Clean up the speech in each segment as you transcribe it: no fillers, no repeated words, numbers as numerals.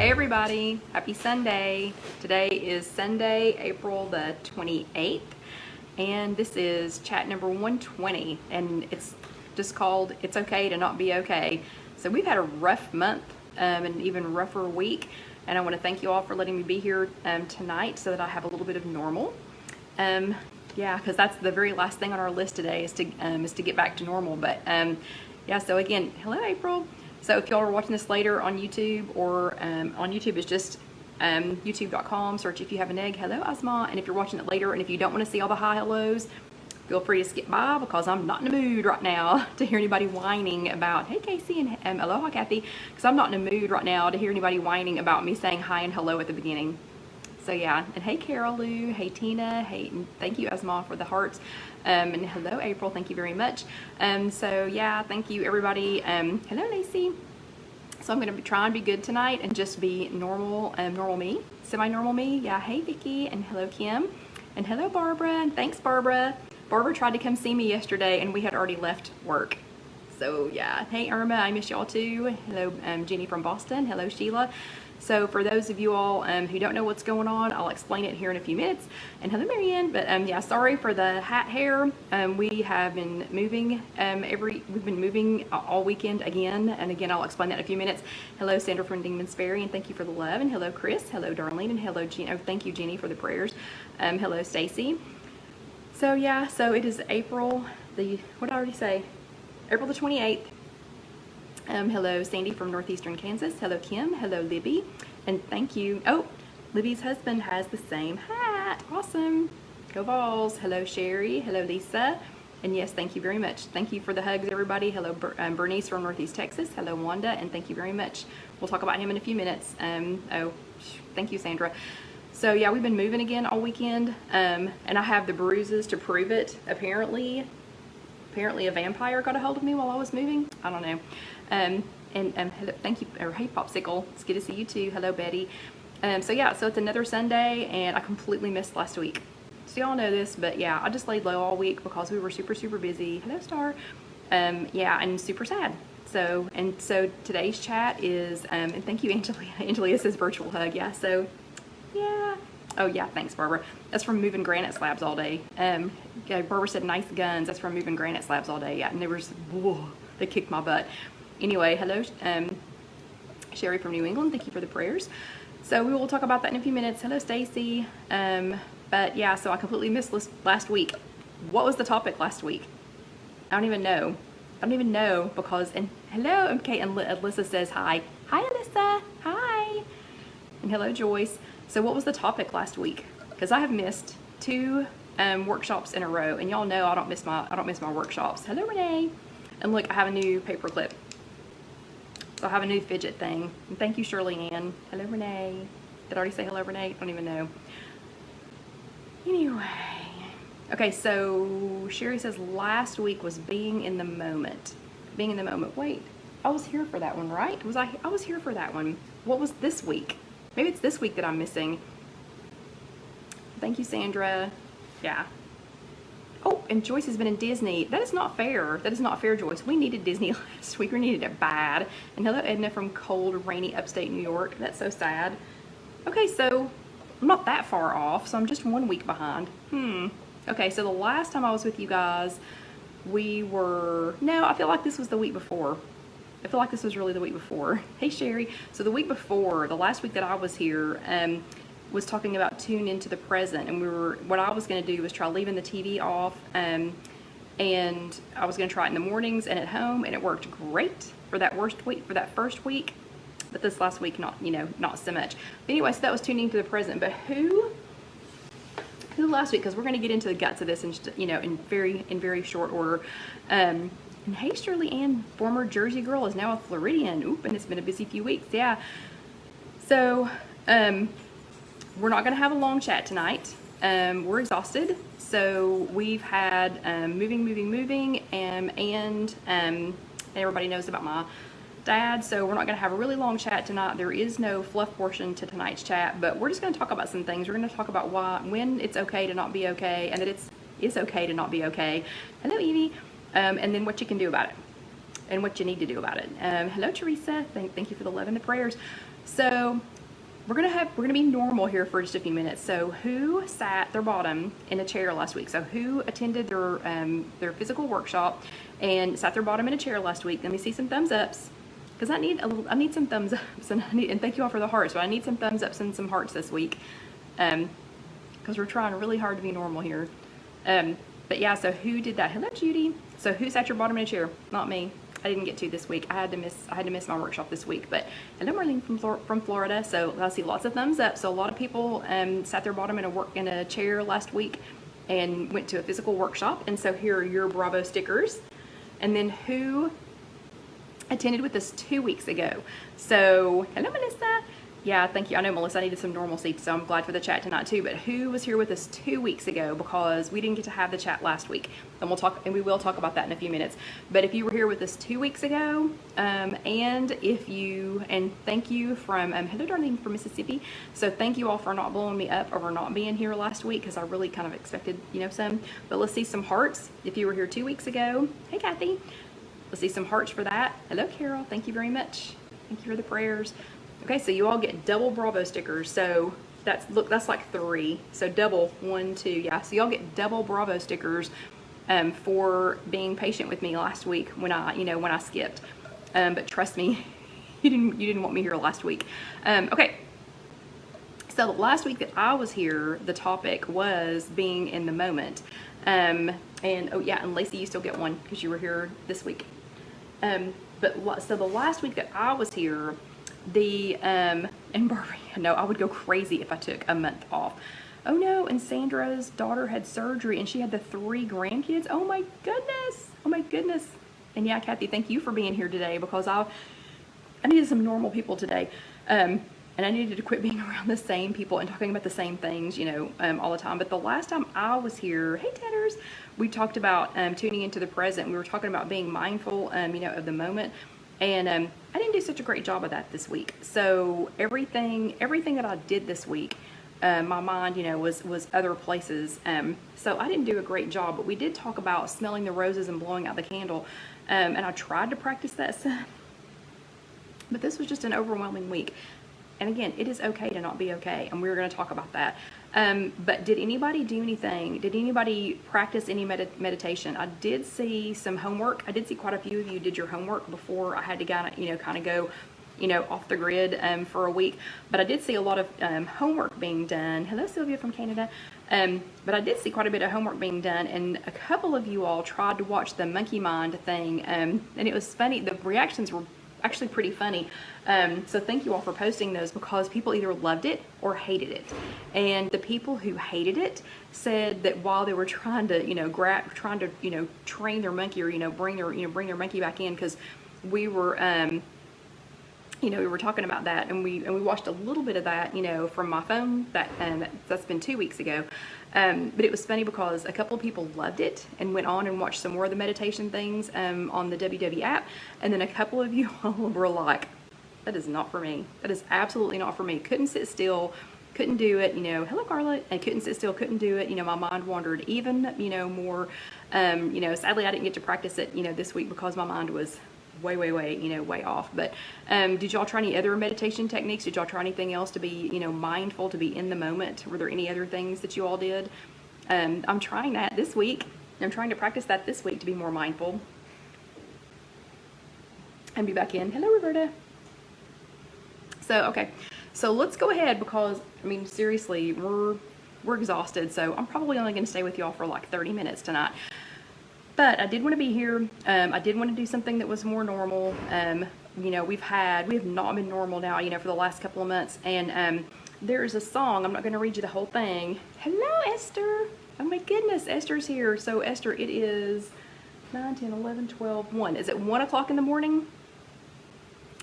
Hey everybody, happy Sunday. Today is Sunday, April the 28th, and this is chat number 120, and it's just called It's Okay to Not Be Okay. So we've had a rough month, an even rougher week, and I want to thank you all for letting me be here tonight so that I have a little bit of normal. Yeah, because that's the very last thing on our list today is to get back to normal. But yeah, so again, hello April. So if y'all are watching this later on YouTube or on YouTube, it's just youtube.com, search If You Have an Egg. Hello Asma. And if you're watching it later and if you don't want to see all the hi hellos, feel free to skip by because I'm not in the mood right now to hear anybody whining about, hey Casey and aloha Kathy, because I'm not in the mood right now to hear anybody whining about me saying hi and hello at the beginning. So yeah, and hey Carol Lou, hey Tina, hey, thank you Asma for the hearts, and hello April, thank you very much. So yeah, thank you everybody. Hello Lacey. So I'm gonna try and be good tonight and just be normal, normal me, semi-normal me. Yeah, hey Vicky, and hello Kim, and hello Barbara, and thanks Barbara. Barbara tried to come see me yesterday and we had already left work. So yeah, hey Irma, I miss y'all too. Hello Jenny from Boston, hello Sheila. So for those of you all who don't know what's going on, I'll explain it here in a few minutes. And hello Marianne, but yeah, sorry for the hat hair. We have been moving we've been moving all weekend again, and again I'll explain that in a few minutes. Hello Sandra from Dingman's Ferry, and thank you for the love, and hello Chris, hello Darlene, and hello Jean. Oh, thank you Jenny for the prayers. Hello Stacy. So yeah, so it is April the, what did I already say? April the 28th. Hello Sandy from northeastern Kansas. Hello Kim. Hello Libby. And thank you. Oh, Libby's husband has the same hat. Awesome. Go Balls. Hello Sherry. Hello Lisa. And yes, thank you very much. Thank you for the hugs, everybody. Hello Bernice from Northeast Texas. Hello Wanda. And thank you very much. We'll talk about him in a few minutes. Oh, thank you Sandra. So yeah, we've been moving again all weekend. And I have the bruises to prove it. Apparently a vampire got a hold of me while I was moving. I don't know. Hello, thank you, or hey Popsicle, it's good to see you too. Hello Betty. So yeah, so it's another Sunday and I completely missed last week. So y'all know this, but yeah, I just laid low all week because we were super busy. Hello Star. Yeah, and super sad. So today's chat is, and thank you Angelia. Angelia says virtual hug. Yeah, so yeah. Oh yeah, thanks Barbara. That's from moving granite slabs all day. Yeah, Barbara said nice guns. That's from moving granite slabs all day. Yeah, and they kicked my butt. Anyway, hello Sherry from New England. Thank you for the prayers. So we will talk about that in a few minutes. Hello Stacy. But yeah, so I completely missed last week. What was the topic last week? I don't even know because, and hello, okay, and Alyssa says hi. Hi Alyssa. Hi. And hello Joyce. So what was the topic last week? Because I have missed 2 workshops in a row, and y'all know I don't miss my workshops. Hello Renee. And look, I have a new paper clip. So I have a new fidget thing. And thank you Shirley Ann. Hello Renee. Did I already say hello Renee? I don't even know. Anyway. Okay, so Sherry says last week was being in the moment. Being in the moment. Wait, I was here for that one, right? I was here for that one. What was this week? Maybe it's this week that I'm missing. Thank you, Sandra. Yeah. Oh, and Joyce has been in Disney. That is not fair. That is not fair, Joyce. We needed Disney last week. We needed it bad. And hello, Edna from cold, rainy upstate New York. That's so sad. Okay, so I'm not that far off, so I'm just 1 week behind. Okay, so the last time I was with you guys, no, I feel like this was the week before. I feel like this was really the week before. Hey Sherry. So the week before, the last week that I was here, was talking about tune into the present, and what I was going to do was try leaving the TV off, and I was going to try it in the mornings and at home, and it worked great for that first week, but this last week not so much. But anyway, so that was tuning to the present. But who last week, because we're going to get into the guts of this in very short order. And hey Shirley Ann, former Jersey girl is now a Floridian. Oop, and it's been a busy few weeks. Yeah. So we're not going to have a long chat tonight. We're exhausted. So we've had moving, and everybody knows about my dad. So we're not going to have a really long chat tonight. There is no fluff portion to tonight's chat, but we're just going to talk about some things. We're going to talk about when it's okay to not be okay, and that it's okay to not be okay. Hello, Evie. And then what you can do about it, and what you need to do about it. Hello, Teresa. Thank you for the love and the prayers. So we're gonna be normal here for just a few minutes. So who sat their bottom in a chair last week? So who attended their physical workshop and sat their bottom in a chair last week? Let me see some thumbs ups, because I need some thumbs ups, and thank you all for the hearts. But I need some thumbs ups and some hearts this week, because we're trying really hard to be normal here. But yeah, so who did that? Hello, Judy. So who sat your bottom in a chair? Not me. I didn't get to this week. I had to miss my workshop this week. But hello, Marlene from Florida. So I see lots of thumbs up. So a lot of people sat their bottom in a chair last week and went to a physical workshop. And so here are your Bravo stickers. And then who attended with us 2 weeks ago? So hello, Melissa. Yeah, thank you. I know, Melissa, I needed some normalcy, so I'm glad for the chat tonight too. But who was here with us 2 weeks ago? Because we didn't get to have the chat last week, and we will talk about that in a few minutes. But if you were here with us 2 weeks ago, and thank you from hello, darling, from Mississippi. So thank you all for not blowing me up over not being here last week, because I really kind of expected some. But let's see some hearts if you were here 2 weeks ago. Hey, Kathy. Let's see some hearts for that. Hello, Carol. Thank you very much. Thank you for the prayers. Okay, so you all get double Bravo stickers. So that's like 3. So double, 1, 2, yeah. So y'all get double Bravo stickers for being patient with me last week when I skipped. But trust me, you didn't want me here last week. Okay. So last week that I was here, the topic was being in the moment. And oh yeah, and Lacey, you still get one because you were here this week. So the last week that I was here, and Barbie, no, I would go crazy if I took a month off. Oh no, and Sandra's daughter had surgery and she had the 3 grandkids. Oh my goodness. Oh my goodness. And yeah, Kathy, thank you for being here today, because I needed some normal people today. And I needed to quit being around the same people and talking about the same things, all the time. But the last time I was here, hey Tatters, we talked about tuning into the present. We were talking about being mindful, of the moment. And I didn't do such a great job of that this week. So everything that I did this week, my mind, was other places. So I didn't do a great job, but we did talk about smelling the roses and blowing out the candle. And I tried to practice that some, but this was just an overwhelming week. And again, it is okay to not be okay. And we're going to talk about that. But did anybody do anything? Did anybody practice any meditation? I did see some homework. I did see quite a few of you did your homework before I had to kind of go, off the grid for a week. But I did see a lot of homework being done. Hello, Sylvia from Canada. But I did see quite a bit of homework being done, and a couple of you all tried to watch the monkey mind thing, and it was funny. The reactions were actually pretty funny. So thank you all for posting those, because people either loved it or hated it. And the people who hated it said that while they were trying to, train their monkey, or, bring their monkey back in, because we were, we were talking about that, and we watched a little bit of that, from my phone. That's been 2 weeks ago. But it was funny because a couple of people loved it and went on and watched some more of the meditation things on the WW app, and then a couple of you all were like, "That is not for me. That is absolutely not for me. Couldn't sit still, couldn't do it." Hello, Carla. And couldn't sit still, couldn't do it. My mind wandered even, more. Sadly, I didn't get to practice it, this week, because my mind was way off. But did y'all try any other meditation techniques? Did y'all try anything else to be, mindful, to be in the moment? Were there any other things that you all did? I'm trying that this week. I'm trying to practice that this week to be more mindful and be back in. Hello, Roberta. So, okay. So let's go ahead, because, seriously, we're exhausted. So I'm probably only going to stay with y'all for like 30 minutes tonight. But I did want to be here. I did want to do something that was more normal. We have not been normal now, for the last couple of months. And there's a song. I'm not going to read you the whole thing. Hello, Esther. Oh my goodness, Esther's here. So Esther, it is 9, 10, 11, 12, 1. Is it 1 o'clock in the morning?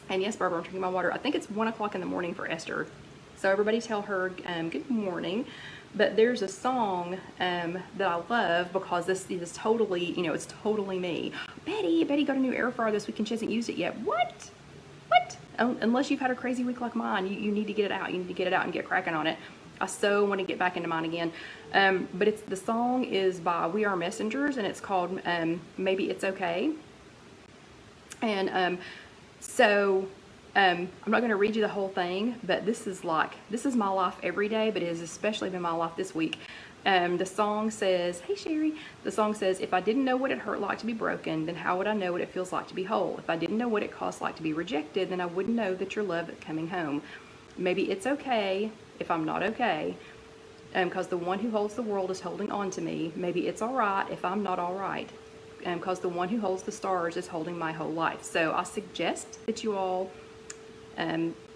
And yes, Barbara, I'm drinking my water. I think it's 1 o'clock in the morning for Esther. So everybody tell her good morning. But there's a song that I love, because this is totally, it's totally me. Betty got a new air fryer this week and she hasn't used it yet. What? Unless you've had a crazy week like mine, you need to get it out. You need to get it out and get cracking on it. I so want to get back into mine again. But the song is by We Are Messengers, and it's called Maybe It's Okay. And so I'm not going to read you the whole thing, but this is my life every day, but it has especially been my life this week. The song says, hey Sherry, the song says, if I didn't know what it hurt like to be broken, then how would I know what it feels like to be whole? If I didn't know what it costs like to be rejected, then I wouldn't know that your love is coming home. Maybe it's okay if I'm not okay, because the one who holds the world is holding on to me. Maybe it's all right if I'm not all right, because the one who holds the stars is holding my whole life. So I suggest that you all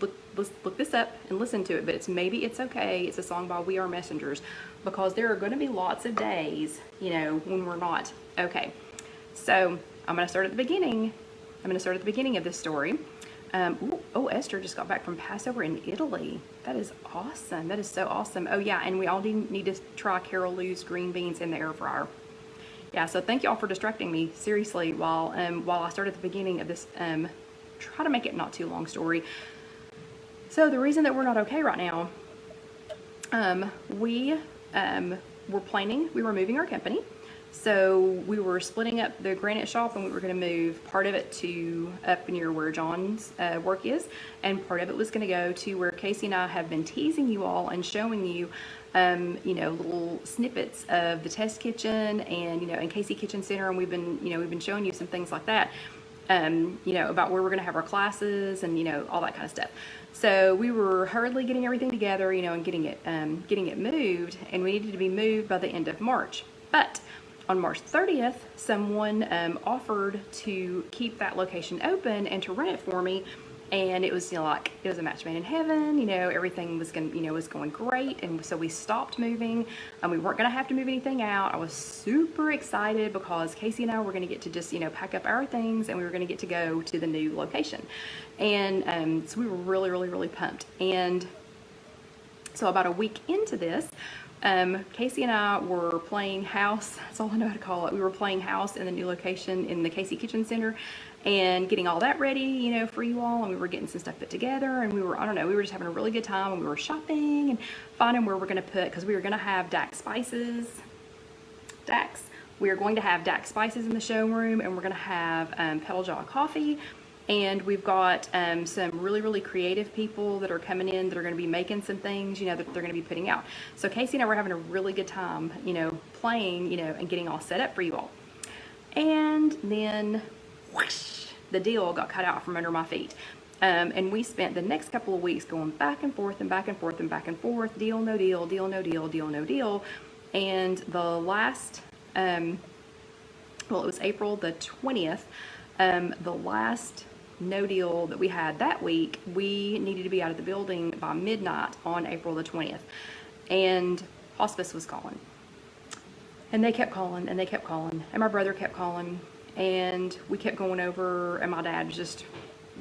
look this up and listen to it, but it's Maybe It's Okay. It's a song by We Are Messengers, because there are going to be lots of days, when we're not okay. So I'm going to start at the beginning. I'm going to start at the beginning of this story. Esther just got back from Passover in Italy. That is awesome. That is so awesome. Oh yeah, and we all need to try Carol Lou's green beans in the air fryer. Yeah, so thank y'all for distracting me, seriously, while I start at the beginning of this, try to make it not too long story. So the reason that we're not okay right now, we were moving our company. So we were splitting up the granite shop, and we were going to move part of it to up near where John's work is, and part of it was going to go to where Casey and I have been teasing you all and showing you, little snippets of the test kitchen and Casey Kitchen Center, and we've been showing you some things like that, about where we're going to have our classes and all that kind of stuff. So we were hurriedly getting everything together, and getting it moved, and we needed to be moved by the end of March, but on March 30th, someone offered to keep that location open and to rent it for me, and it was it was a match made in heaven. Everything was going great, and so we stopped moving, and we weren't going to have to move anything out. I was super excited because Casey and I were going to get to just pack up our things, and we were going to get to go to the new location, and so we were really, really, really pumped. And so about a week into this, Casey and I were playing house. That's all I know how to call it. We were playing house in the new location in the Casey Kitchen Center and getting all that ready, for you all. And we were getting some stuff put together, and we were just having a really good time, and we were shopping and finding where we're going to put, because we were going to have Dax Spices. We are going to have Dax Spices in the showroom, and we're going to have Pedal Jaw Coffee. And we've got some really, really creative people that are coming in that are going to be making some things, that they're going to be putting out. So Casey and I were having a really good time, playing, and getting all set up for you all. And then, whoosh, the deal got cut out from under my feet. And we spent the next couple of weeks going back and forth and back and forth and back and forth, deal, no deal, deal, no deal, deal, no deal. And the last, it was April the 20th, the last no deal that we had that week, we needed to be out of the building by midnight on April the 20th. And hospice was calling. And they kept calling, and they kept calling, and my brother kept calling, and we kept going over, and my dad was just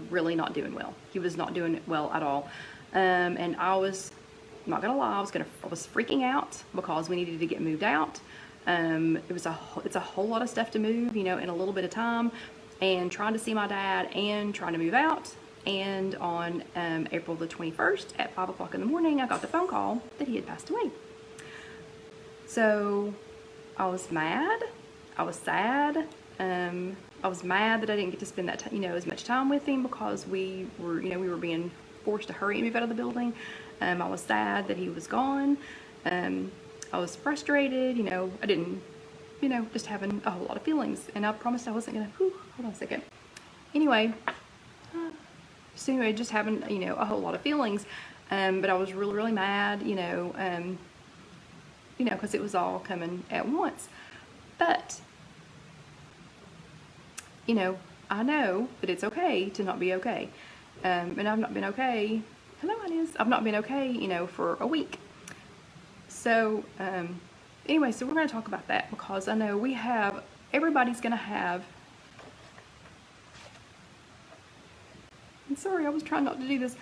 really not doing well. He was not doing well at all. And I was not gonna lie, I was freaking out because we needed to get moved out. It's a whole lot of stuff to move, in a little bit of time, and trying to see my dad and trying to move out. And on April the 21st at 5 o'clock in the morning, I got the phone call that he had passed away. So I was mad. I was sad. I was mad that I didn't get to spend that as much time with him, because we were being forced to hurry and move out of the building. I was sad that he was gone. I was frustrated. I didn't, just having a whole lot of feelings, and I promised I wasn't gonna, hold on a second. Anyway, just having, a whole lot of feelings, but I was really, really mad, because it was all coming at once. But, I know that it's okay to not be okay, and I've not been okay, I've not been okay, for a week. So, anyway, so we're going to talk about that, because I know everybody's going to have, I'm sorry, I was trying not to do this.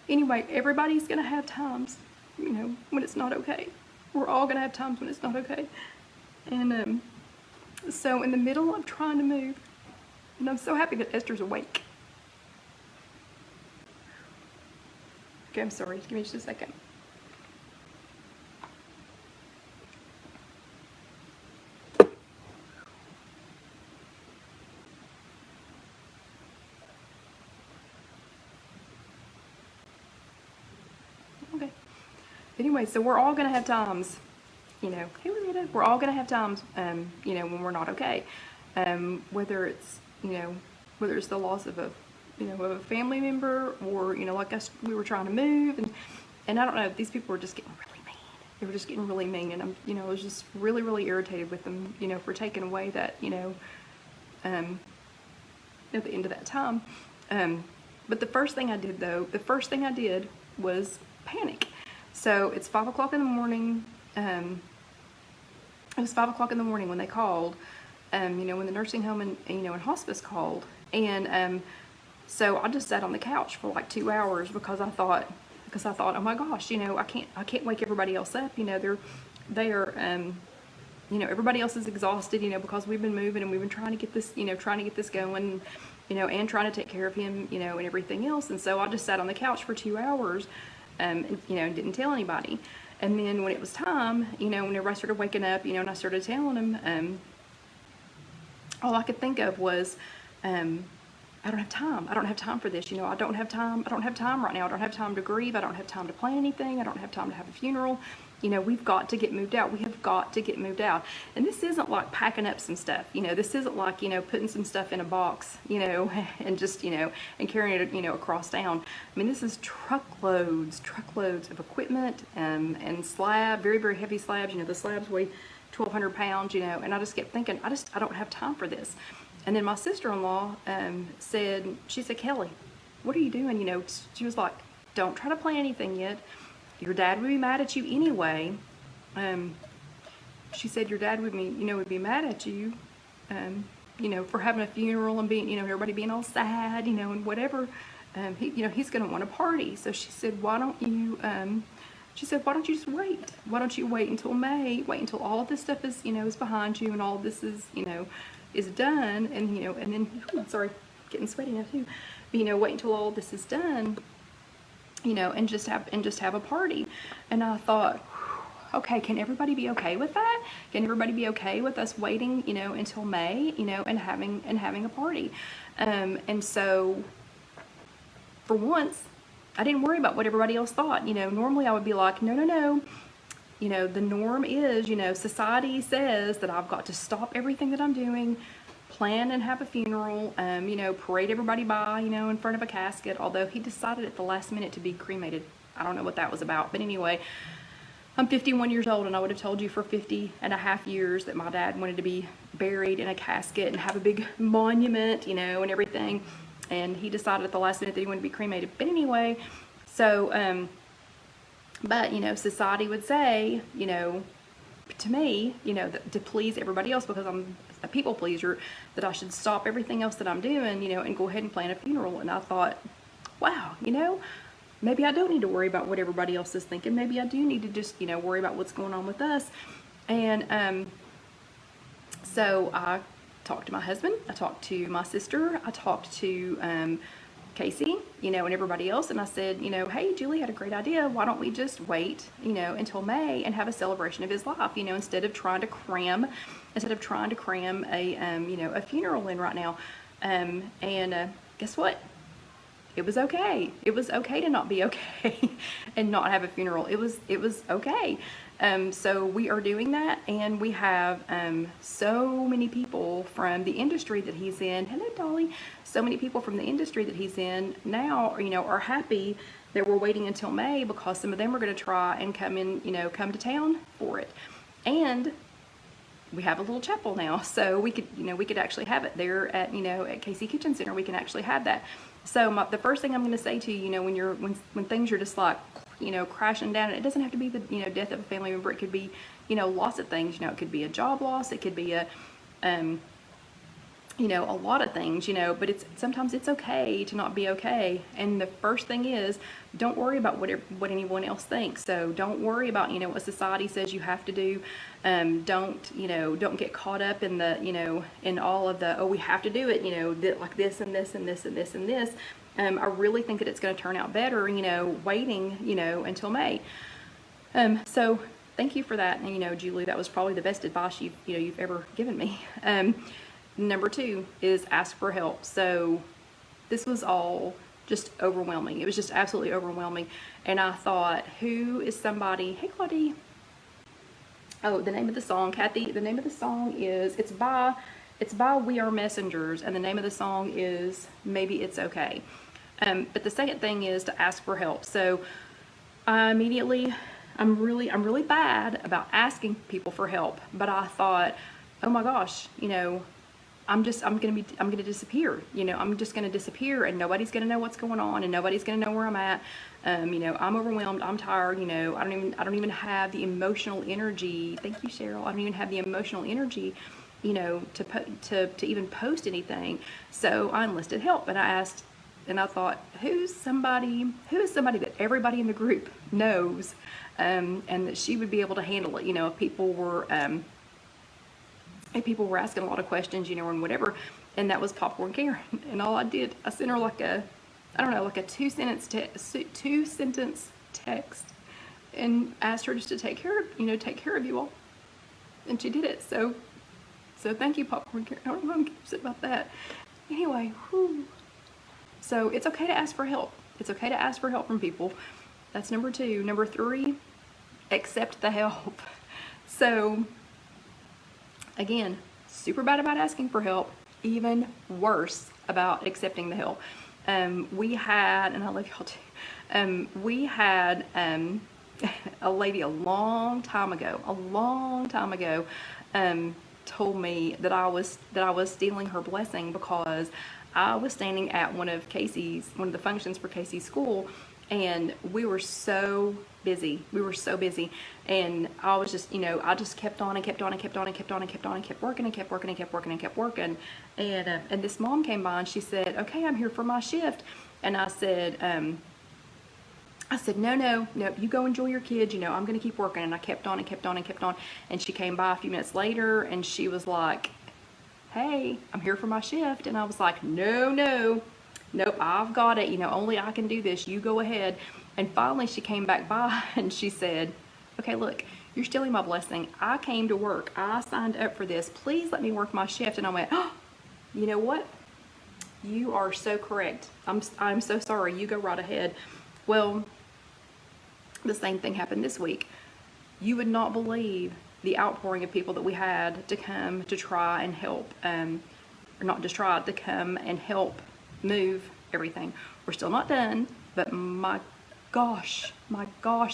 Anyway, everybody's going to have times, when it's not okay. We're all going to have times when it's not okay. And so in the middle of trying to move, and I'm so happy that Esther's awake. Okay, I'm sorry, give me just a second. anyway, so we're all gonna have times, you know, hey Rita, we're all gonna have times, you know, when we're not okay. Whether it's, you know, whether it's the loss of a, you know, of a family member, or, you know, like us, we were trying to move, and I don't know, these people were just getting really mean. They were just getting really mean, and you know, I was just really, really irritated with them, you know, for taking away that, you know, at the end of that time. But the first thing I did was panic. So it's 5 o'clock in the morning. It was 5 o'clock in the morning when they called, you know, when the nursing home and, you know, and hospice called. And so I just sat on the couch for like 2 hours because I thought, oh my gosh, you know, I can't wake everybody else up. You know, they are, you know, everybody else is exhausted, you know, because we've been moving and we've been trying to get this, you know, going, you know, and trying to take care of him, you know, and everything else. And so I just sat on the couch for 2 hours, and, you know, and didn't tell anybody. And then when it was time, you know, whenever I started waking up, you know, and I started telling him, all I could think of was, I don't have time. I don't have time for this. You know, I don't have time. I don't have time right now. I don't have time to grieve. I don't have time to plan anything. I don't have time to have a funeral. You know, we've got to get moved out. We have got to get moved out. And this isn't like packing up some stuff. You know, this isn't like, you know, putting some stuff in a box, you know, and just, you know, and carrying it, you know, across town. I mean, this is truckloads of equipment, and slab, very, very heavy slabs. You know, the slabs weigh 1,200 pounds, you know, and I just kept thinking, I don't have time for this. And then my sister-in-law she said, Kelly, what are you doing? You know, she was like, don't try to plan anything yet. Your dad would be mad at you anyway. She said your dad would be mad at you, you know, for having a funeral and being, you know, everybody being all sad, you know, and whatever. You know, he's going to want a party. So she said, why don't you just wait? Why don't you wait until May? Wait until all of this stuff is, you know, is behind you, and all of this is, you know, is done, and, you know, and then, sorry, getting sweaty now too. But, you know, wait until all this is done, you know, and just have a party. And I thought, okay, can everybody be okay with that? Can everybody be okay with us waiting, you know, until May, you know, and having a party? And so for once, I didn't worry about what everybody else thought. You know, normally I would be like, no. You know, the norm is, you know, society says that I've got to stop everything that I'm doing, plan and have a funeral, you know, parade everybody by, you know, in front of a casket. Although he decided at the last minute to be cremated. I don't know what that was about. But anyway, I'm 51 years old, and I would have told you for 50 and a half years that my dad wanted to be buried in a casket and have a big monument, you know, and everything. And he decided at the last minute that he wanted to be cremated. But anyway, so, but, you know, society would say, you know, to me, you know, to please everybody else, because I'm a people pleaser, that I should stop everything else that I'm doing, you know, and go ahead and plan a funeral. And I thought, wow, you know, maybe I don't need to worry about what everybody else is thinking. Maybe I do need to just, you know, worry about what's going on with us. And so I talked to my husband, I talked to my sister, I talked to Casey, you know, and everybody else, and I said, you know, hey, Julie had a great idea. Why don't we just wait, you know, until May and have a celebration of his life, you know, instead of trying to cram a, you know, a funeral in right now. And guess what? It was okay. It was okay to not be okay and not have a funeral. It was okay. So we are doing that, and we have so many people from the industry that he's in. Hello, Dolly. So many people from the industry that he's in now, you know, are happy that we're waiting until May, because some of them are going to try and come to town for it. And we have a little chapel now, so we could actually have it there at, you know, at Casey Kitchen Center. We can actually have that. So the first thing I'm going to say to you, you know, when things are just like, you know, crashing down, it doesn't have to be the, you know, death of a family member. It could be, you know, loss of things. You know, it could be a job loss. It could be a, you know, a lot of things, you know, but sometimes it's okay to not be okay. And the first thing is, don't worry about what anyone else thinks. So don't worry about, you know, what society says you have to do. Don't get caught up in the, you know, in all of the, oh, we have to do it, you know, like this and this and this and this and this. I really think that it's going to turn out better, you know, waiting, you know, until May. So thank you for that. And, you know, Julie, that was probably the best advice you've ever given me. Number 2 is ask for help. So this was all just overwhelming. It was just absolutely overwhelming. And I thought, who is somebody, hey Claudie. Oh, the name of the song, Kathy, the name of the song is, it's by We Are Messengers, and the name of the song is Maybe It's Okay. But the second thing is to ask for help. So I immediately, I'm really bad about asking people for help, but I thought, oh my gosh, you know, I'm gonna disappear. You know, I'm just gonna disappear, and nobody's gonna know what's going on, and nobody's gonna know where I'm at. You know, I'm overwhelmed. I'm tired. You know, I don't even have the emotional energy. Thank you, Cheryl. I don't even have the emotional energy, you know, to even post anything. So I enlisted help, and I asked, and I thought, who is somebody that everybody in the group knows, and that she would be able to handle it. You know, if people were asking a lot of questions, you know, and whatever. And that was Popcorn Karen. And all I did, I sent her like a, I don't know, like a two sentence text, and asked her just to take care of you all. And she did it. So thank you, Popcorn Karen. I don't know, I'm upset about that. Anyway, whew. So it's okay to ask for help. It's okay to ask for help from people. That's number 2. Number 3, accept the help. So again, super bad about asking for help, even worse about accepting the help. We had, and I love y'all too, we had a lady a long time ago, told me that I was stealing her blessing because I was standing at one of the functions for Casey's school, and we were so busy. And I was just, you know, I just kept on and kept on and kept on and kept on and kept on and kept working and kept working and kept working and kept working. And this mom came by and she said, okay, I'm here for my shift. And I said, no, you go enjoy your kids, you know, I'm going to keep working. And I kept on and kept on and kept on. And she came by a few minutes later and she was like, hey, I'm here for my shift. And I was like, nope, I've got it. You know, only I can do this. You go ahead. And finally she came back by and she said, okay, look, you're stealing my blessing. I came to work. I signed up for this. Please let me work my shift. And I went, oh, you know what? You are so correct. I'm so sorry. You go right ahead. Well, the same thing happened this week. You would not believe the outpouring of people that we had to come to try and help, or not just try, to come and help move everything. We're still not done, but my gosh,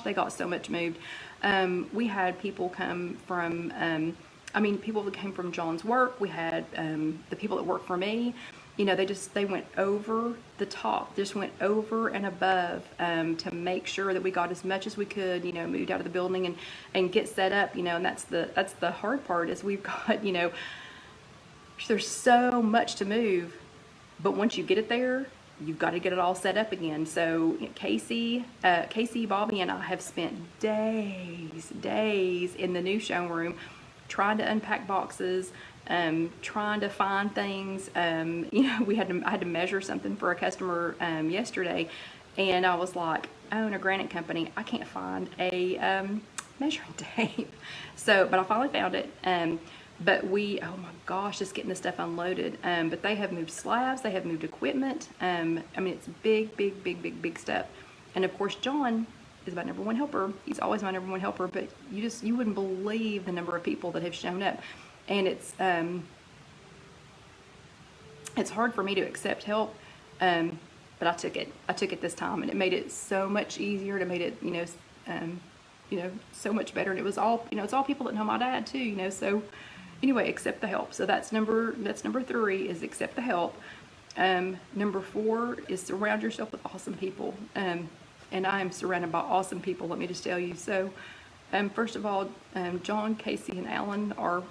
they got so much moved. We had people come from, people that came from John's work. We had the people that work for me. You know, they went over the top, just went over and above to make sure that we got as much as we could, you know, moved out of the building and get set up, you know, and that's the hard part is we've got, you know, there's so much to move, but once you get it there, you've got to get it all set up again. So Casey, Bobby, and I have spent days in the new showroom trying to unpack boxes, trying to find things. You know, I had to measure something for a customer yesterday, and I was like, I own a granite company. I can't find a measuring tape. So, but I finally found it. But oh my gosh, just getting this stuff unloaded. But they have moved slabs, they have moved equipment. I mean, it's big stuff. And of course, John is my number one helper. He's always my number one helper, but you wouldn't believe the number of people that have shown up. And it's hard for me to accept help. But I took it this time, and it made it so much easier. It made it, so much better. And it was all, it's all people that know my dad too, so anyway, accept the help. So that's number 3 is accept the help. Number 4 is surround yourself with awesome people. And I am surrounded by awesome people, let me just tell you. So, first of all, John, Casey, and Alan are,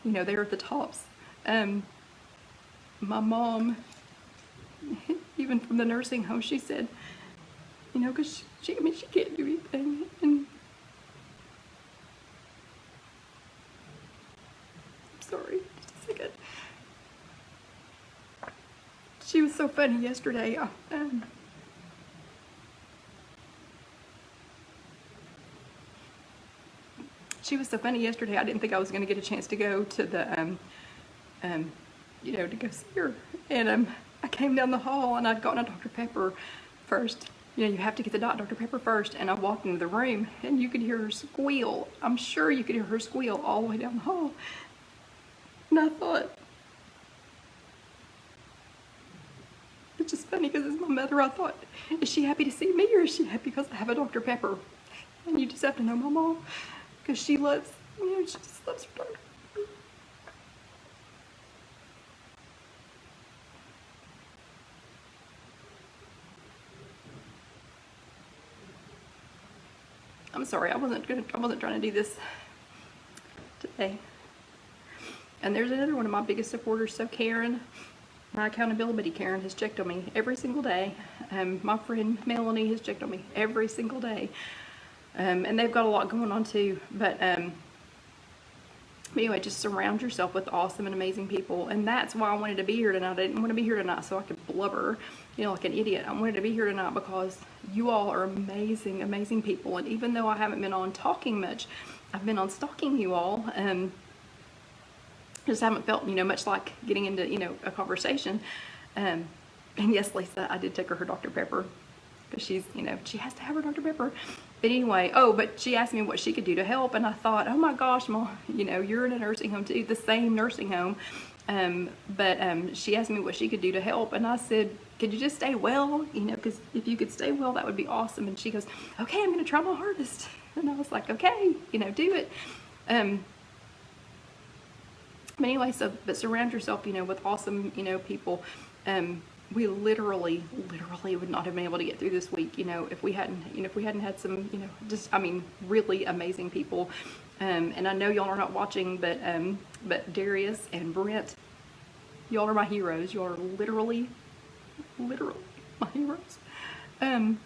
they're at the tops. My mom, even from the nursing home, she said, because she can't do anything. And sorry, just a second. She was so funny yesterday. She was so funny yesterday. I didn't think I was going to get a chance to go to the, to go see her. And I came down the hall and I'd gotten a Dr. Pepper first. You know, you have to get the Dr. Pepper first. And I walked into the room and you could hear her squeal. I'm sure you could hear her squeal all the way down the hall. And I thought, it's just funny because it's my mother. I thought, is she happy to see me or is she happy because I have a Dr. Pepper? And you just have to know my mom because she loves, you know, she just loves her Dr. Pepper. I'm sorry, I wasn't trying to do this today. And there's another one of my biggest supporters. So Karen, my accountability Karen, has checked on me every single day. My friend Melanie has checked on me every single day. And they've got a lot going on too. But anyway, just surround yourself with awesome and amazing people. And that's why I wanted to be here tonight. I didn't want to be here tonight so I could blubber, you know, like an idiot. I wanted to be here tonight because you all are amazing, amazing people. And even though I haven't been on talking much, I've been on stalking you all. Just haven't felt, you know, much like getting into, you know, a conversation. And yes, Lisa, I did take her Dr. Pepper because she's, you know, she has to have her Dr. Pepper. But anyway, but she asked me what she could do to help, and I thought, oh my gosh, Mom, you know, you're in a nursing home too, the same nursing home. But she asked me what she could do to help, and I said, could you just stay well? You know, because if you could stay well, that would be awesome. And she goes, okay, I'm going to try my hardest. And I was like, okay, you know, do it. But anyway, but surround yourself, you know, with awesome, you know, people. We literally would not have been able to get through this week, you know, if we hadn't had some, you know, just, I mean, really amazing people. And I know y'all are not watching, but Darius and Brent, y'all are my heroes. Y'all are literally my heroes. And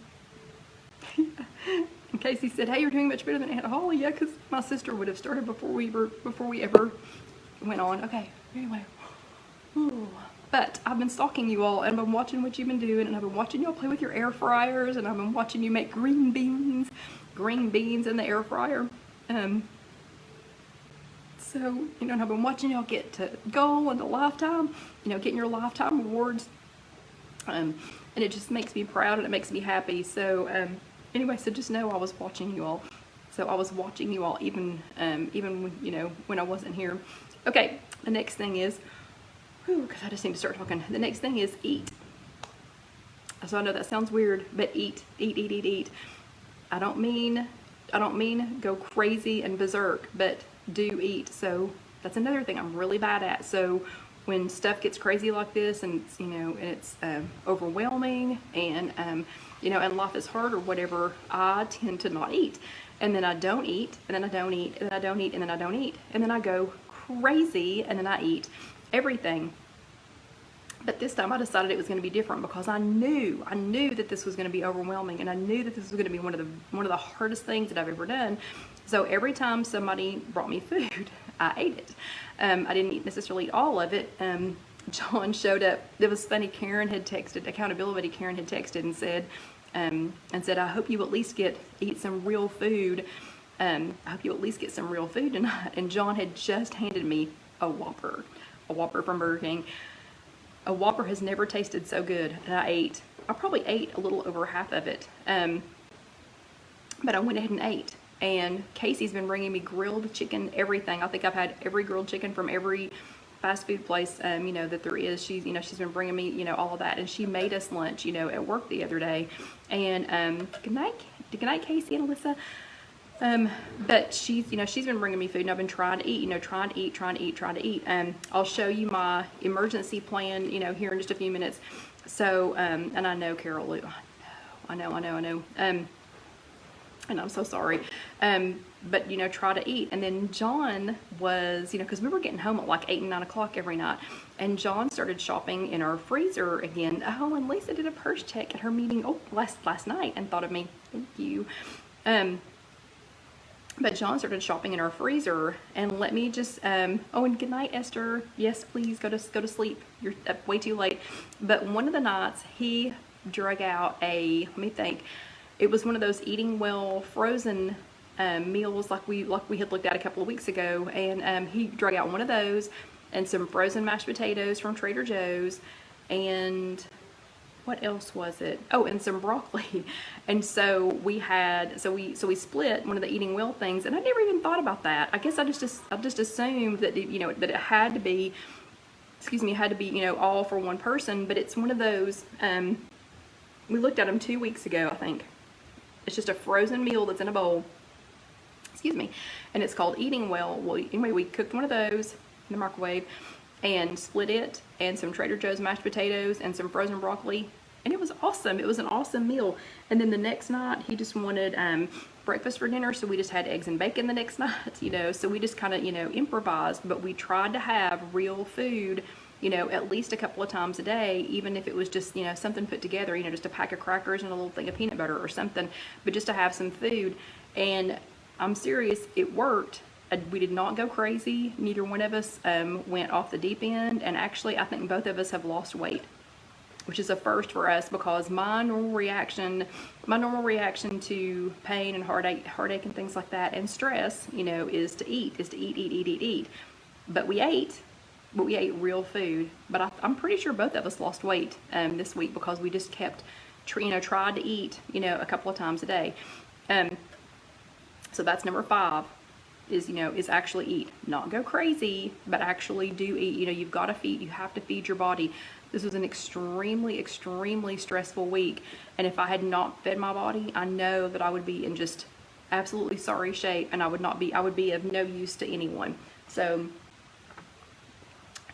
Casey said, hey, you're doing much better than Aunt Holly. Yeah, because my sister would have started before we ever went on. Okay, anyway. Ooh. But I've been stalking you all, and I've been watching what you've been doing, and I've been watching y'all play with your air fryers, and I've been watching you make green beans in the air fryer. So, you know, and I've been watching y'all get to goal and the lifetime, you know, getting your lifetime awards. And it just makes me proud and it makes me happy. So, anyway, so just know I was watching you all. So I was watching you all even when, you know, when I wasn't here. Okay, the next thing is, because I just need to start talking. The next thing is eat. So I know that sounds weird, but eat. I don't mean go crazy and berserk, but do eat. So that's another thing I'm really bad at. So when stuff gets crazy like this, and it's, you know, and it's overwhelming, and you know, and life is hard or whatever, I tend to not eat, and then I don't eat, and then I don't eat, and then I don't eat, and then I don't eat, and then I go crazy, and then I eat everything. But this time I decided it was going to be different because I knew that this was going to be overwhelming, and I knew that this was going to be one of the hardest things that I've ever done. So every time somebody brought me food, I ate it. I didn't necessarily eat all of it. John showed up. It was funny. Karen had texted, accountability Karen had texted and said, I hope you at least eat some real food. I hope you at least get some real food tonight. And John had just handed me a Whopper from Burger King. A Whopper has never tasted so good. And I probably ate a little over half of it. But I went ahead and ate. And Casey's been bringing me grilled chicken, everything. I think I've had every grilled chicken from every fast food place, you know, that there is. She's been bringing me, you know, all of that. And she made us lunch, you know, at work the other day. And good night, Casey and Alyssa. But she's been bringing me food, and I've been trying to eat, trying to eat. I'll show you my emergency plan, you know, here in just a few minutes. So, and I know Carol Lou, I know. And I'm so sorry. But, you know, try to eat. And then John was, you know, because we were getting home at like 8 and 9 o'clock every night. And John started shopping in our freezer again. Oh, and Lisa did a purse check at her meeting last night and thought of me. Thank you. But John started shopping in our freezer, and let me just, oh, and good night, Esther. Yes, please go to sleep. You're up way too late. But one of the nights he drug out let me think, it was one of those Eating Well frozen meals like we had looked at a couple of weeks ago, and he drug out one of those and some frozen mashed potatoes from Trader Joe's, and what else was it? Oh, and some broccoli. And so we had, so we split one of the eating well things, and I never even thought about that. I guess I just assumed that it, that it had to be, all for one person. But it's one of those. We looked at them 2 weeks ago, I think. It's just a frozen meal that's in a bowl. Excuse me, and it's called Eating Well. Well, anyway, we cooked one of those in the microwave and split it, and some Trader Joe's mashed potatoes and some frozen broccoli, and it was awesome. It was an awesome meal. And then the next night he just wanted breakfast for dinner, so we just had eggs and bacon the next night. So we just kind of improvised, but we tried to have real food at least a couple of times a day, even if it was just something put together, just a pack of crackers and a little thing of peanut butter or something, but just to have some food. And I'm serious, it worked. We did not go crazy. Neither one of us went off the deep end, and actually I think both of us have lost weight, which is a first for us, because my normal reaction to pain and heartache and things like that, and stress, is to eat. But we ate real food. But I'm pretty sure both of us lost weight this week, because we just kept tried to eat a couple of times a day. So that's number 5. Is actually eat. Not go crazy, but actually do eat. You have to feed your body. This was an extremely, extremely stressful week, and if I had not fed my body, I know that I would be in just absolutely sorry shape, and I would be of no use to anyone. So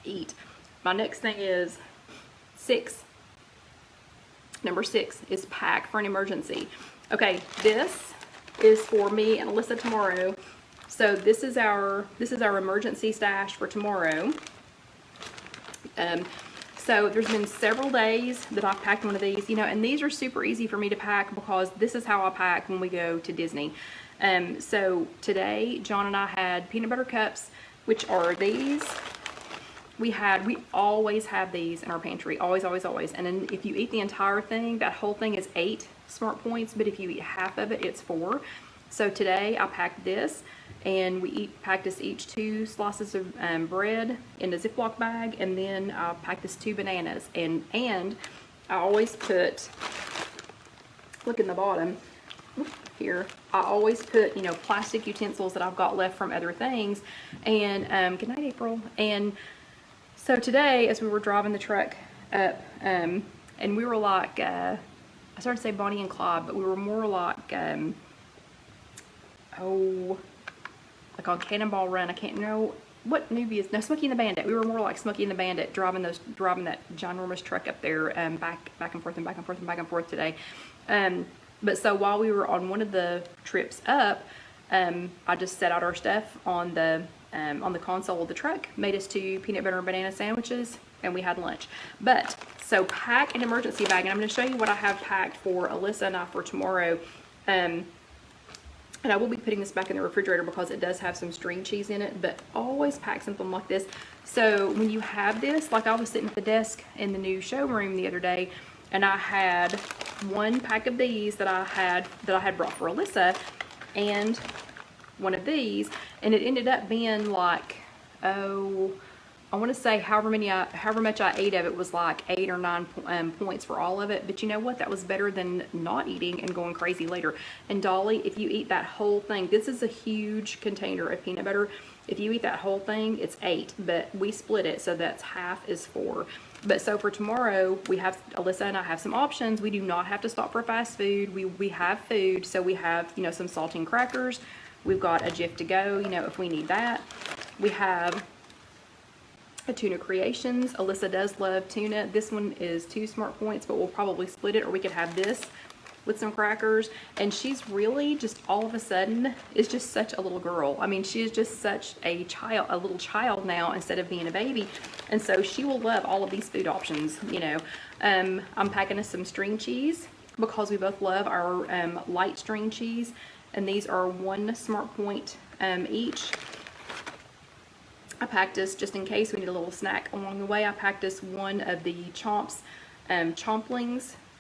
eat. My next thing is 6. Number 6 is pack for an emergency. Okay, this is for me and Alyssa tomorrow. So this is our emergency stash for tomorrow. So there's been several days that I've packed one of these, and these are super easy for me to pack, because this is how I pack when we go to Disney. So today, John and I had peanut butter cups, which are these. We always have these in our pantry, always. And then if you eat the entire thing, that whole thing is 8 smart points, but if you eat half of it, it's 4. So today I packed this, and we packed us each 2 slices of bread in a Ziploc bag, and then I packed us 2 bananas. And I always put, look in the bottom here, I always put plastic utensils that I've got left from other things. And good night, April. And so today, as we were driving the truck up, and we were like, I started to say Bonnie and Clyde, but we were more like, like on Cannonball Run. I can't know what movie is. No, Smokey and the Bandit. We were more like Smokey and the Bandit, driving that ginormous truck up there, back and forth today. But so while we were on one of the trips up, I just set out our stuff on the console of the truck, made us 2 peanut butter and banana sandwiches, and we had lunch. But so pack an emergency bag, and I'm going to show you what I have packed for Alyssa and I for tomorrow. And I will be putting this back in the refrigerator because it does have some string cheese in it, but always pack something like this. So when you have this, like I was sitting at the desk in the new showroom the other day, and I had 1 pack of these that I had brought for Alyssa, and one of these, and it ended up being like, I want to say however much I ate of it was like 8 or 9 points for all of it. But you know what? That was better than not eating and going crazy later. And Dolly, if you eat that whole thing, this is a huge container of peanut butter. If you eat that whole thing, it's 8, but we split it, so that's half is 4. But so for tomorrow, Alyssa and I have some options. We do not have to stop for fast food. We have food, so we have, some saltine crackers. We've got a Jif to go, if we need that. We have a Tuna Creations. Alyssa does love tuna. This one is 2 smart points, but we'll probably split it, or we could have this with some crackers. And she's really just all of a sudden is just such a little girl. I mean, she is just such a little child now instead of being a baby. And so she will love all of these food options, I'm packing us some string cheese because we both love our light string cheese. And these are 1 smart point each. I packed us, just in case we need a little snack along the way, I packed us 1 of the chomplings.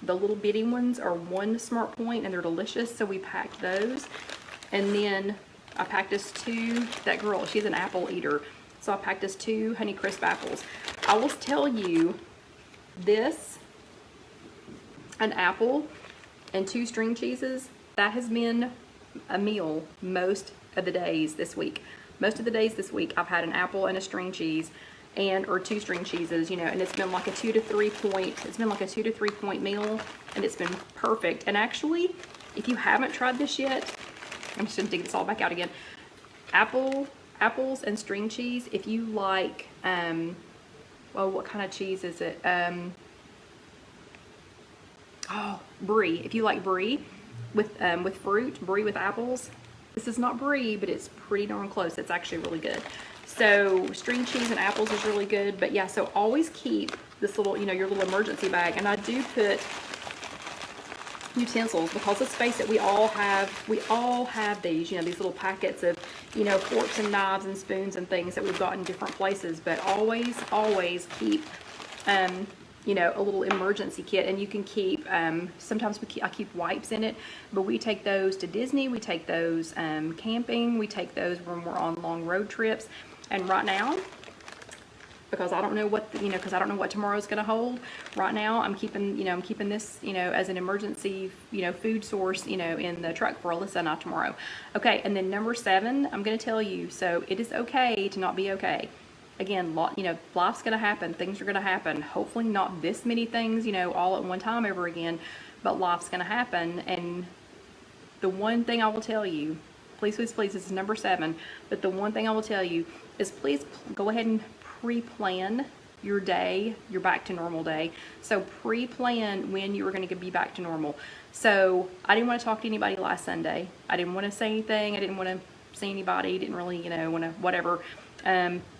The little bitty ones are 1 smart point, and they're delicious, so we packed those. And then I packed us 2, that girl, she's an apple eater, so I packed us 2 Honey Crisp apples. I will tell you, this, an apple, and 2 string cheeses, that has been a meal most of the days this week. Most of the days this week, I've had an apple and a string cheese, or 2 string cheeses, you know, and it's been like a 2 to 3 point, it's been like a 2 to 3 point meal, and it's been perfect. And actually, if you haven't tried this yet, I'm just gonna dig this all back out again. Apples and string cheese, if you like, well, what kind of cheese is it? Brie. If you like brie with fruit, brie with apples. This is not brie, but it's pretty darn close. It's actually really good. So string cheese and apples is really good. But yeah, so always keep this little, you know, your little emergency bag. And I do put utensils, because let's face it, we all have these, you know, these little packets of, you know, forks and knives and spoons and things that we've got in different places. But always keep you know, a little emergency kit. And you can keep, sometimes I keep wipes in it, but we take those to Disney, we take those camping, we take those when we're on long road trips. And right now, because I don't know what, you know, because I don't know what tomorrow's going to hold, right now I'm keeping, you know, I'm keeping this, you know, as an emergency, you know, food source, you know, in the truck for Alyssa and I tomorrow. Okay, and then number 7, I'm going to tell you, so it is okay to not be okay. Again, you know, life's going to happen. Things are going to happen. Hopefully not this many things, you know, all at one time ever again, but life's going to happen. And the one thing I will tell you, please, this is number 7, but the one thing I will tell you is please go ahead and pre-plan your day, your back to normal day. So pre-plan when you were going to be back to normal. So I didn't want to talk to anybody last Sunday. I didn't want to say anything. I didn't want to see anybody. Didn't really, you know, want to whatever.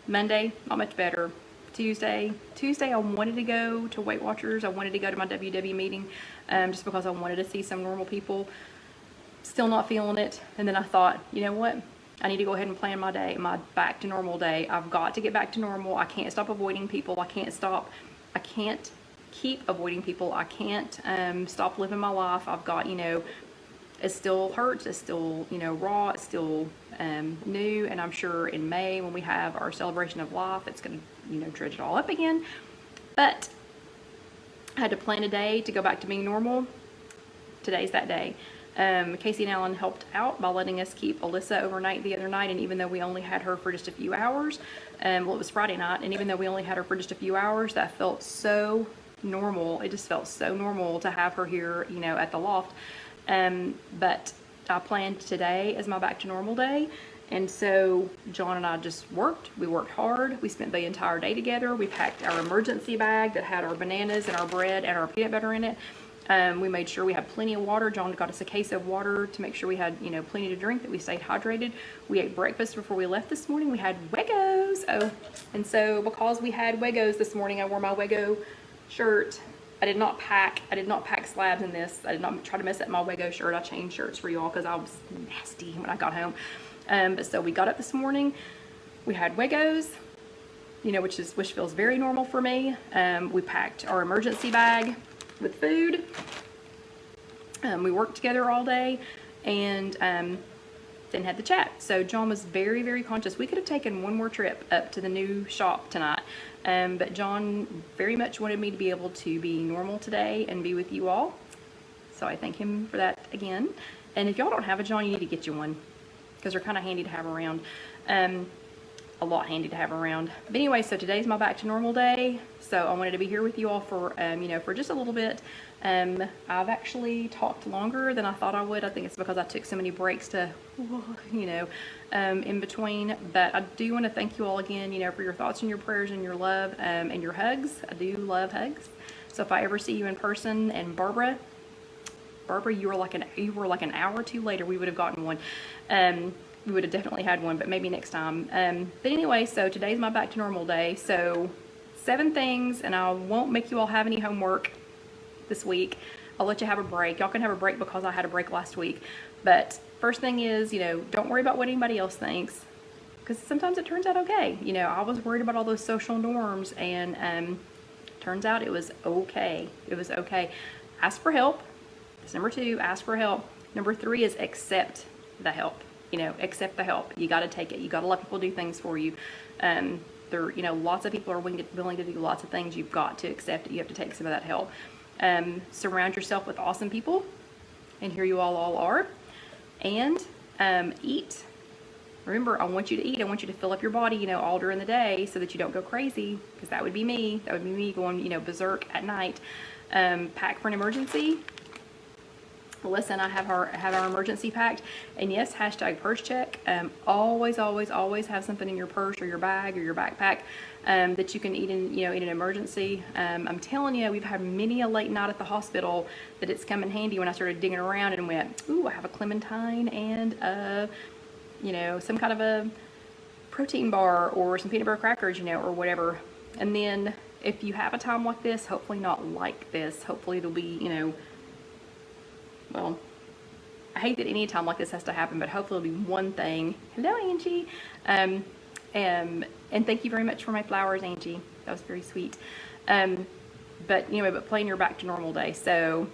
Monday, not much better. Tuesday, I wanted to go to Weight Watchers. I wanted to go to my WW meeting, just because I wanted to see some normal people. Still not feeling it. And then I thought, you know what? I need to go ahead and plan my day, my back to normal day. I've got to get back to normal. I can't stop avoiding people. I can't keep avoiding people. I can't stop living my life. I've got, you know, it still hurts. It's still, you know, raw. It's still new. And I'm sure in May when we have our celebration of life, it's going to, you know, dredge it all up again. But I had to plan a day to go back to being normal. Today's that day. Casey and Alan helped out by letting us keep Alyssa overnight the other night, and even though we only had her for just a few hours, well, it was Friday night, and even though we only had her for just a few hours, that felt so normal. It just felt so normal to have her here, you know, at the loft. But I planned today as my back to normal day, and so John and I just worked. We worked hard. We spent the entire day together. We packed our emergency bag that had our bananas and our bread and our peanut butter in it. We made sure we had plenty of water. John got us a case of water to make sure we had, you know, plenty to drink, that we stayed hydrated. We ate breakfast before we left this morning. We had Wegos. Oh, and so because we had Wegos this morning, I wore my Wego shirt. I did not pack slabs in this. I did not try to mess up my Wego shirt. I changed shirts for y'all because I was nasty when I got home. But so we got up this morning. We had Wegos, you know, which feels very normal for me. We packed our emergency bag with food. We worked together all day, and then had the chat. So John was very, very conscious. We could have taken one more trip up to the new shop tonight, but John very much wanted me to be able to be normal today and be with you all. So I thank him for that again. And if y'all don't have a John, you need to get you one, because they're kind of handy to have around. A lot handy to have around. But anyway, so today's my back to normal day. So I wanted to be here with you all for, you know, for just a little bit. I've actually talked longer than I thought I would. I think it's because I took so many breaks to, you know, in between. But I do want to thank you all again, you know, for your thoughts and your prayers and your love, and your hugs. I do love hugs. So if I ever see you in person, and Barbara, you were like an hour or two later, we would have gotten one. We would have definitely had one, but maybe next time. But anyway, so today's my back to normal day. So 7 things, and I won't make you all have any homework this week. I'll let you have a break. Y'all can have a break because I had a break last week. But first thing is, you know, don't worry about what anybody else thinks, because sometimes it turns out okay. You know, I was worried about all those social norms, and turns out it was okay. It was okay. Ask for help. That's number 2. Ask for help. Number 3 is accept the help. You know, accept the help. You got to take it. You got to let people do things for you. there, you know, lots of people are willing to do lots of things. You've got to accept it. You have to take some of that help. Surround yourself with awesome people, and here you all are. And eat. Remember, I want you to eat. I want you to fill up your body, you know, all during the day so that you don't go crazy, because that would be me. That would be me going, you know, berserk at night. Pack for an emergency. Alyssa and I have our emergency packed. And yes, hashtag purse check. Always have something in your purse or your bag or your backpack that you can eat in, you know, in an emergency. I'm telling you, we've had many a late night at the hospital that it's come in handy when I started digging around and went, ooh, I have a clementine and you know, some kind of a protein bar or some peanut butter crackers, you know, or whatever. And then if you have a time like this, hopefully not like this, hopefully it'll be, you know, well, I hate that any time like this has to happen, but hopefully it'll be one thing. Hello, Angie. And thank you very much for my flowers, Angie. That was very sweet. But anyway, but plan your back to normal day. So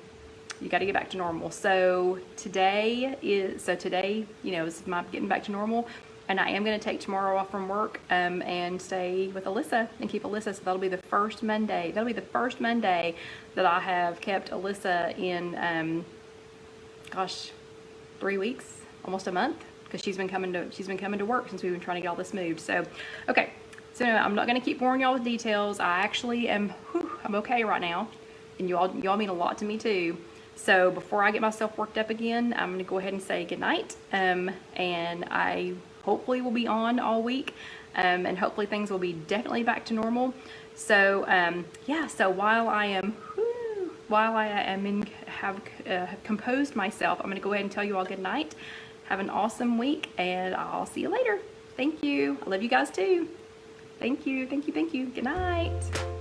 you got to get back to normal. So today, you know, is my getting back to normal. And I am going to take tomorrow off from work and stay with Alyssa and keep Alyssa. So that'll be the first Monday. That'll be the first Monday that I have kept Alyssa in, gosh, 3 weeks, almost a month, because she's been coming to work since we've been trying to get all this moved. So, okay. So I'm not going to keep boring y'all with details. I actually am, I'm okay right now. And y'all mean a lot to me too. So before I get myself worked up again, I'm going to go ahead and say goodnight. And I hopefully will be on all week. And hopefully things will be definitely back to normal. So, yeah, so while I have composed myself, I'm going to go ahead and tell you all good night. Have an awesome week, and I'll see you later. Thank you. I love you guys too. Thank you. Good night.